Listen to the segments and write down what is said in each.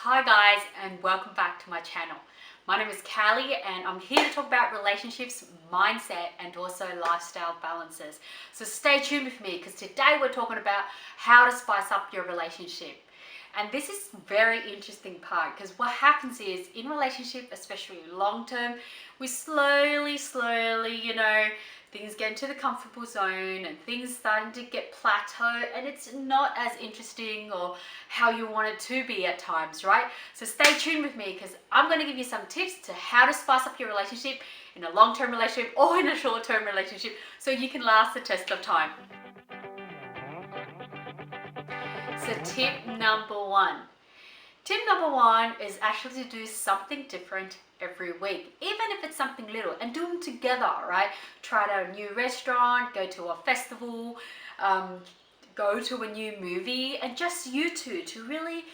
Hi guys, and welcome back to my channel. My name is Callie and I'm here to talk about relationships, mindset and also lifestyle balances. So stay tuned with me because today we're talking about how to spice up your relationship. And this is very interesting part because what happens is in relationship, especially long term, we slowly, things get into the comfortable zone and things starting to get plateau and it's not as interesting or how you want it to be at times, right? So stay tuned with me because I'm going to give you some tips to how to spice up your relationship in a long-term relationship or in a short-term relationship so you can last the test of time. So tip number one. Tip number one is actually to do something different every week, even if it's something little, and do them together, right? Try out a new restaurant, go to a festival, go to a new movie, and just you two to really,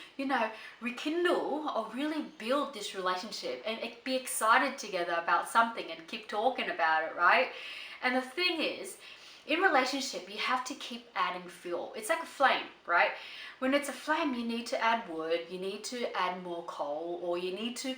rekindle or really build this relationship and be excited together about something and keep talking about it, right? And the thing is, in relationship, you have to keep adding fuel. It's like a flame, right? When it's a flame, you need to add wood, you need to add more coal, or you need to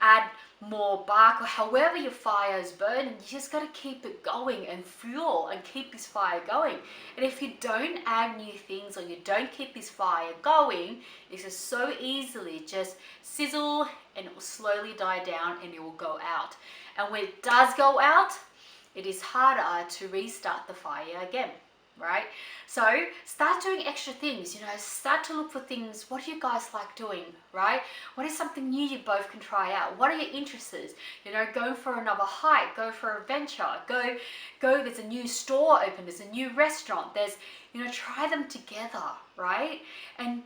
add more bark, or however your fire is burning. You just got to keep it going and fuel and keep this fire going. And if you don't add new things or you don't keep this fire going, it will so easily just sizzle and it will slowly die down and it will go out. And when it does go out, it is harder to restart the fire again, right? So start doing extra things, start to look for things. What do you guys like doing, right? What is something new you both can try out? What are your interests? Go for another hike, go for a venture, go, there's a new store open, there's a new restaurant, there's, try them together, right? And,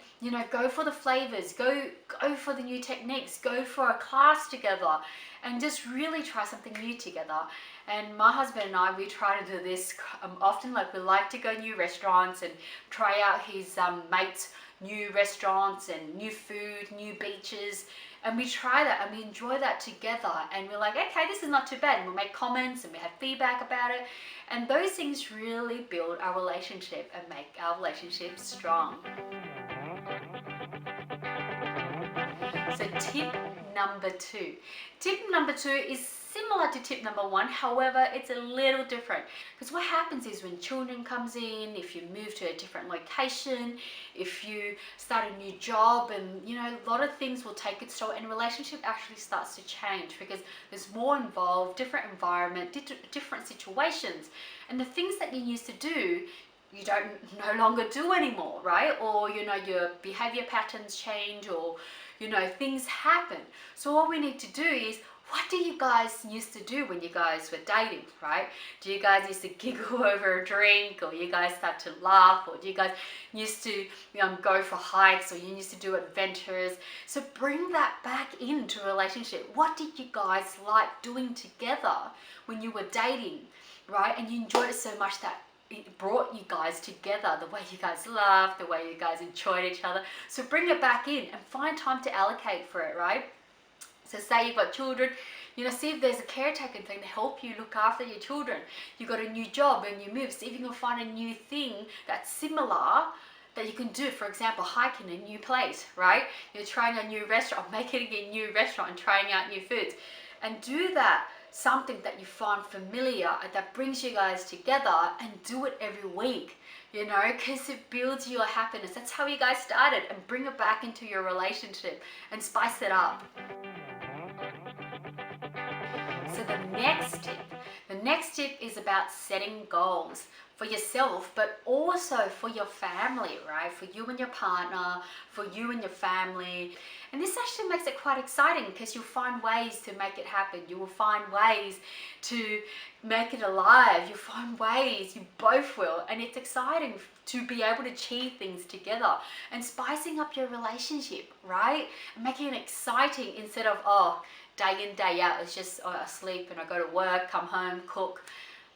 go for the flavors, go for the new techniques, go for a class together and just really try something new together. And my husband and I, we try to do this often. Like we like to go new restaurants and try out his mates' new restaurants and new food, new beaches. And we try that and we enjoy that together. And we're like, okay, this is not too bad. And we make comments and we have feedback about it. And those things really build our relationship and make our relationship strong. So tip number two. Tip number two is similar to tip number one, however, it's a little different. Because what happens is when children comes in, if you move to a different location, if you start a new job and, a lot of things will take its toll and relationship actually starts to change because there's more involved, different environment, different situations. And the things that you used to do, you don't no longer do anymore, right? Or, your behavior patterns change or, things happen. So what we need to do is, what do you guys used to do when you guys were dating, right? Do you guys used to giggle over a drink, or you guys start to laugh, or do you guys used to go for hikes, or you used to do adventures? So bring that back into a relationship. What did you guys like doing together when you were dating, right? And you enjoyed it so much that it brought you guys together, the way you guys laughed, the way you guys enjoyed each other. So bring it back in and find time to allocate for it, right? So say you've got children, see if there's a caretaker thing to help you look after your children. You've got a new job and you move, see if you can find a new thing that's similar that you can do. For example, hiking a new place, right? You're trying a new restaurant, making a new restaurant and trying out new foods. And do that, something that you find familiar and that brings you guys together, and do it every week, because it builds your happiness. That's how you guys started, and bring it back into your relationship and spice it up. So the next tip is about setting goals for yourself, but also for your family, right? For you and your partner, for you and your family. And this actually makes it quite exciting because you'll find ways to make it happen. You will find ways to make it alive. You'll find ways, you both will. And it's exciting to be able to achieve things together and spicing up your relationship, right? And making it exciting instead of, day in, day out, it's just I sleep and I go to work, come home, cook.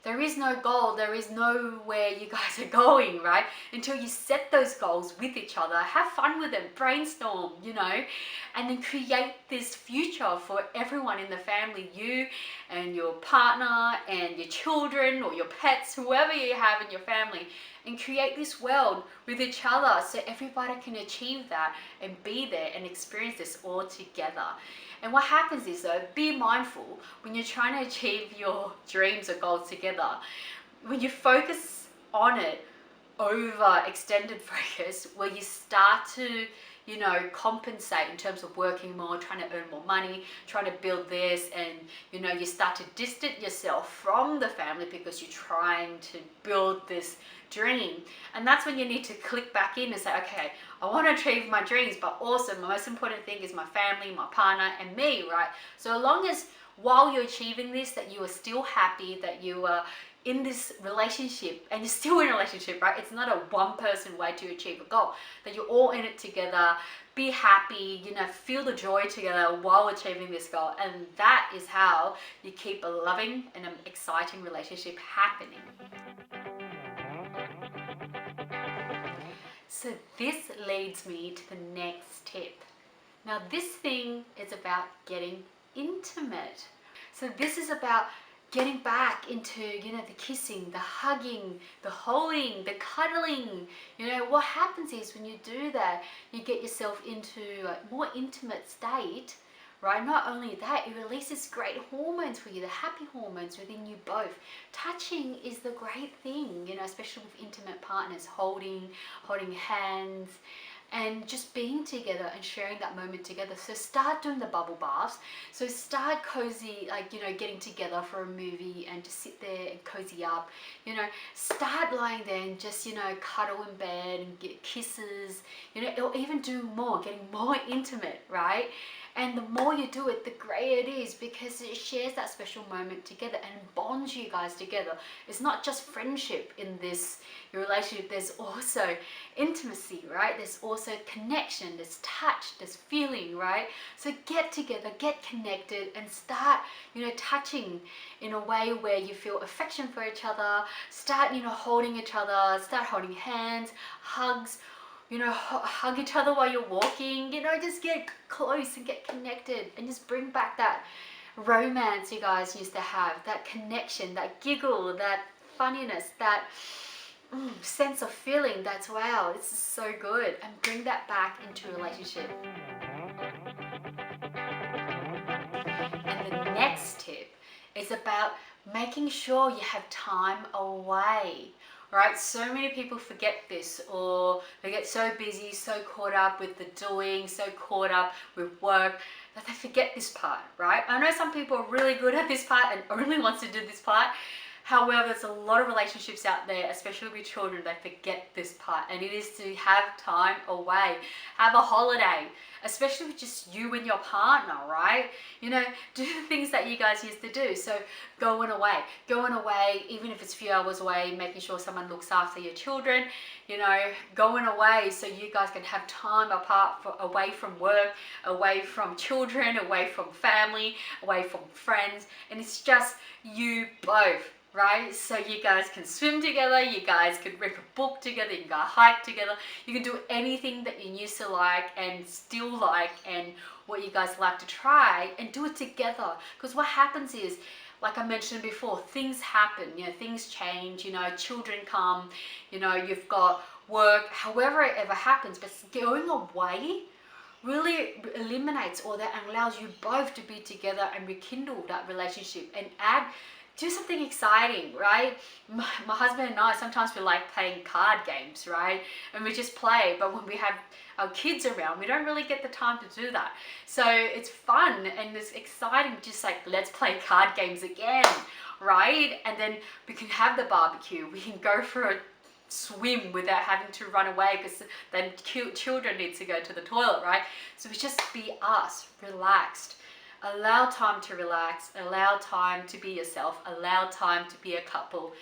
There is no goal, there is nowhere you guys are going, right? Until you set those goals with each other, have fun with them, brainstorm, and then create this future for everyone in the family, you and your partner and your children or your pets, whoever you have in your family, and create this world with each other so everybody can achieve that and be there and experience this all together. And what happens is, though, be mindful when you're trying to achieve your dreams or goals together. When you focus on it over extended focus, where you start to compensate in terms of working more, trying to earn more money, trying to build this, and you start to distance yourself from the family because you're trying to build this dream. And that's when you need to click back in and say, okay, I want to achieve my dreams, but also my most important thing is my family, my partner, and me, right? So as long as while you're achieving this, that you are still happy, that you are in this relationship, and you're still in a relationship, right? It's not a one-person way to achieve a goal, that you're all in it together, be happy, feel the joy together while achieving this goal. And that is how you keep a loving and an exciting relationship happening. So this leads me to the next tip. Now this thing is about getting intimate. So this is about getting back into, the kissing, the hugging, the holding, the cuddling. What happens is when you do that, you get yourself into a more intimate state, right? Not only that, it releases great hormones for you, the happy hormones within you both. Touching is the great thing, especially with intimate partners, holding hands, and just being together and sharing that moment together. So start doing the bubble baths. So start cozy, getting together for a movie and just sit there and cozy up. Start lying there and just, cuddle in bed and get kisses, or even do more, getting more intimate, right? And the more you do it, the greater it is, because it shares that special moment together and bonds you guys together. It's not just friendship in your relationship. There's also intimacy, right? There's also connection, there's touch, there's feeling, right? So get together, get connected, and start, touching in a way where you feel affection for each other. Start, holding each other, start holding hands, hugs, hug each other while you're walking, just get close and get connected, and just bring back that romance you guys used to have, that connection, that giggle, that funniness, that sense of feeling. That's, wow, this is so good, and bring that back into a relationship. And the next tip is about making sure you have time away. Right? So many people forget this, or they get so busy, so caught up with the doing, so caught up with work, that they forget this part, right? I know some people are really good at this part and only wants to do this part. However, there's a lot of relationships out there, especially with children, that forget this part, and it is to have time away. Have a holiday, especially with just you and your partner, right? Do the things that you guys used to do. So going away, even if it's a few hours away, making sure someone looks after your children, going away so you guys can have time apart, away from work, away from children, away from family, away from friends, and it's just you both. Right? So you guys can swim together, you guys can read a book together, you can go hike together, you can do anything that you used to like and still like, and what you guys like to try, and do it together. Because what happens is, like I mentioned before, things happen, things change, children come, you've got work, however it ever happens, but going away really eliminates all that and allows you both to be together and rekindle that relationship and do something exciting, right? My husband and I, sometimes we like playing card games, right? And we just play, but when we have our kids around, we don't really get the time to do that. So it's fun and it's exciting, just like, let's play card games again, right? And then we can have the barbecue, we can go for a swim without having to run away, because then children need to go to the toilet, right? So we just be us, relaxed. Allow time to relax, allow time to be yourself, allow time to be a couple,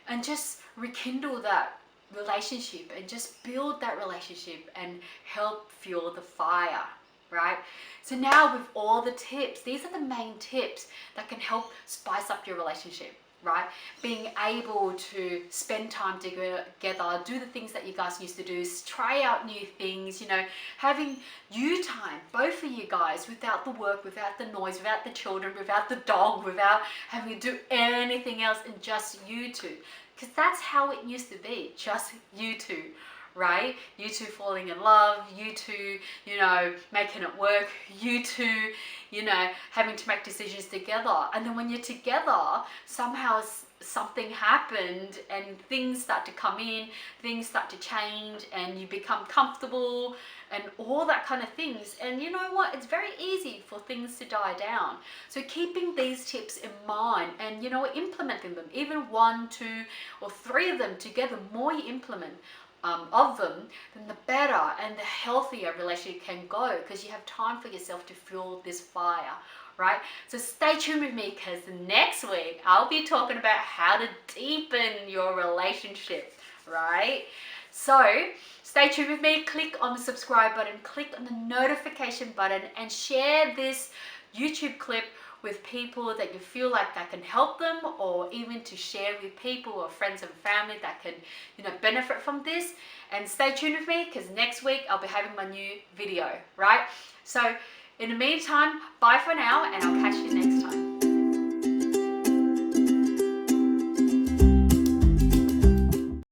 and just rekindle that relationship and just build that relationship and help fuel the fire, right? So now with all the tips, these are the main tips that can help spice up your relationship, right? Being able to spend time together, do the things that you guys used to do, try out new things, you know, having you time, both of you guys, without the work, without the noise, without the children, without the dog, without having to do anything else, and just you two. Because that's how it used to be, just you two, right? You two falling in love, you two, you know, making it work, you two, you know, having to make decisions together. And then when you're together, somehow something happened and things start to come in, things start to change, and you become comfortable and all that kind of things. And you know what? It's very easy for things to die down. So keeping these tips in mind and, you know, implementing them, even 1, 2, or 3 of them together, more you implement of them, then the better and the healthier relationship can go, because you have time for yourself to fuel this fire, right? So stay tuned with me, because next week I'll be talking about how to deepen your relationship, right? So stay tuned with me, click on the subscribe button, click on the notification button, and share this YouTube clip with people that you feel like that can help them, or even to share with people or friends and family that can, you know, benefit from this. And stay tuned with me, because next week I'll be having my new video, right? So in the meantime, bye for now, and I'll catch you next time.